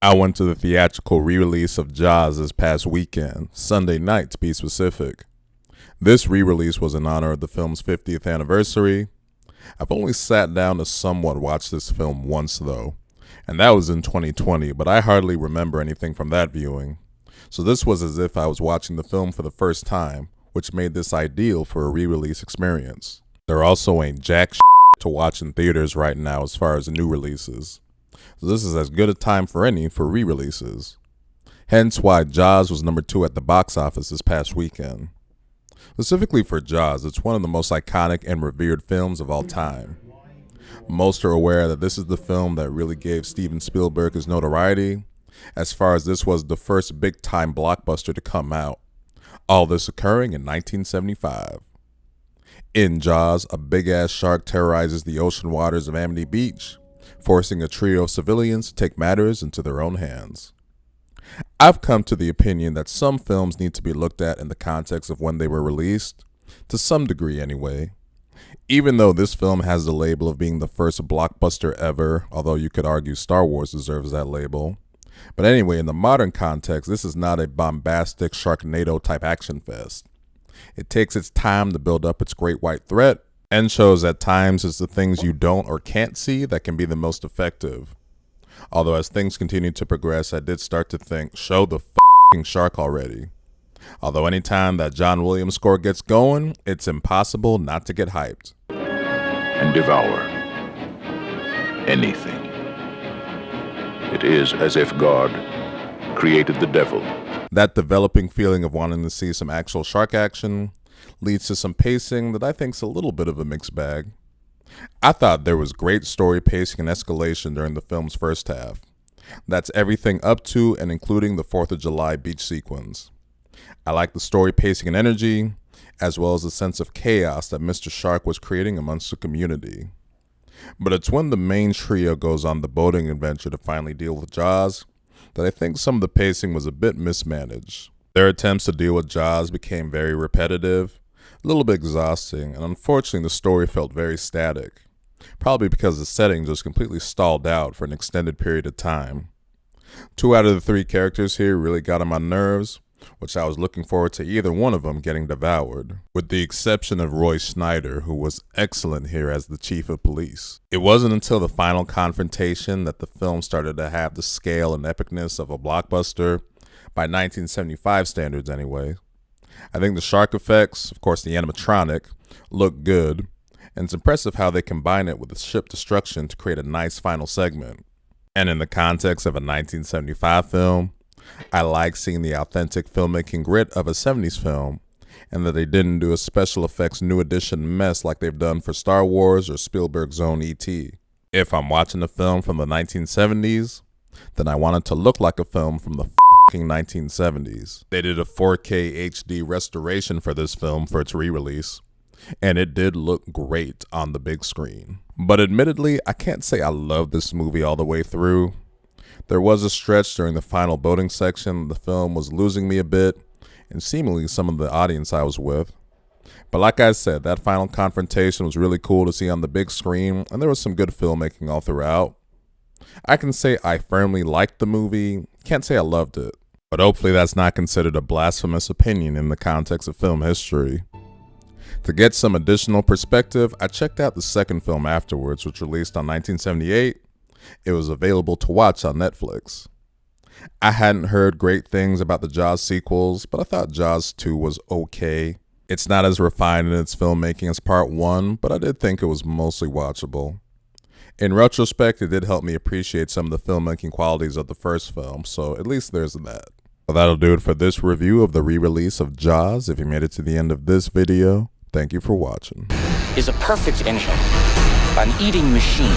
I went to the theatrical re-release of Jaws this past weekend, Sunday night to be specific. This re-release was in honor of the film's 50th anniversary. I've only sat down to somewhat watch this film once though, and that was in 2020, but I hardly remember anything from that viewing. So this was as if I was watching the film for the first time, which made this ideal for a re-release experience. There also ain't jack to watch in theaters right now as far as new releases. So this is as good a time for any for re-releases. Hence why Jaws was number 2 at the box office this past weekend. Specifically for Jaws, it's one of the most iconic and revered films of all time. Most are aware that this is the film that really gave Steven Spielberg his notoriety, as far as this was the first big-time blockbuster to come out. All this occurring in 1975. In Jaws, a big-ass shark terrorizes the ocean waters of Amity Beach, forcing a trio of civilians to take matters into their own hands. I've come to the opinion that some films need to be looked at in the context of when they were released, to some degree anyway. Even though this film has the label of being the first blockbuster ever, although you could argue Star Wars deserves that label. But anyway, in the modern context, this is not a bombastic Sharknado type action fest. It takes its time to build up its great white threat, and shows at times it's the things you don't or can't see that can be the most effective. Although as things continue to progress, I did start to think, show the f***ing shark already. Although anytime that John Williams score gets going, it's impossible not to get hyped. And devour anything. It is as if God created the devil. That developing feeling of wanting to see some actual shark action leads to some pacing that I think's a little bit of a mixed bag. I thought there was great story pacing and escalation during the film's first half. That's everything up to and including the 4th of July beach sequence. I like the story pacing and energy, as well as the sense of chaos that Mr. Shark was creating amongst the community. But it's when the main trio goes on the boating adventure to finally deal with Jaws that I think some of the pacing was a bit mismanaged. Their attempts to deal with Jaws became very repetitive, a little bit exhausting, and unfortunately the story felt very static, probably because the setting just completely stalled out for an extended period of time. 2 out of the 3 characters here really got on my nerves, which I was looking forward to either one of them getting devoured, with the exception of Roy Schneider, who was excellent here as the chief of police. It wasn't until the final confrontation that the film started to have the scale and epicness of a blockbuster, by 1975 standards anyway. I think the shark effects, of course the animatronic, look good, and it's impressive how they combine it with the ship destruction to create a nice final segment. And in the context of a 1975 film, I like seeing the authentic filmmaking grit of a 70s film, and that they didn't do a special effects new edition mess like they've done for Star Wars or Spielberg's own E.T. If I'm watching a film from the 1970s, then I want it to look like a film from the 1970s. They did a 4K HD restoration for this film for its re-release, and it did look great on the big screen. But admittedly, I can't say I love this movie all the way through. There was a stretch during the final boating section the film was losing me a bit, and seemingly some of the audience I was with. But like I said, that final confrontation was really cool to see on the big screen, and there was some good filmmaking all throughout. I can say I firmly liked the movie, can't say I loved it, but hopefully that's not considered a blasphemous opinion in the context of film history. To get some additional perspective, I checked out the second film afterwards, which released on 1978. It was available to watch on Netflix. I hadn't heard great things about the Jaws sequels, but I thought Jaws 2 was okay. It's not as refined in its filmmaking as Part 1, but I did think it was mostly watchable. In retrospect, it did help me appreciate some of the filmmaking qualities of the first film, so at least there's that. So that'll do it for this review of the re-release of Jaws. If you made it to the end of this video, thank you for watching. Is a perfect engine, an eating machine.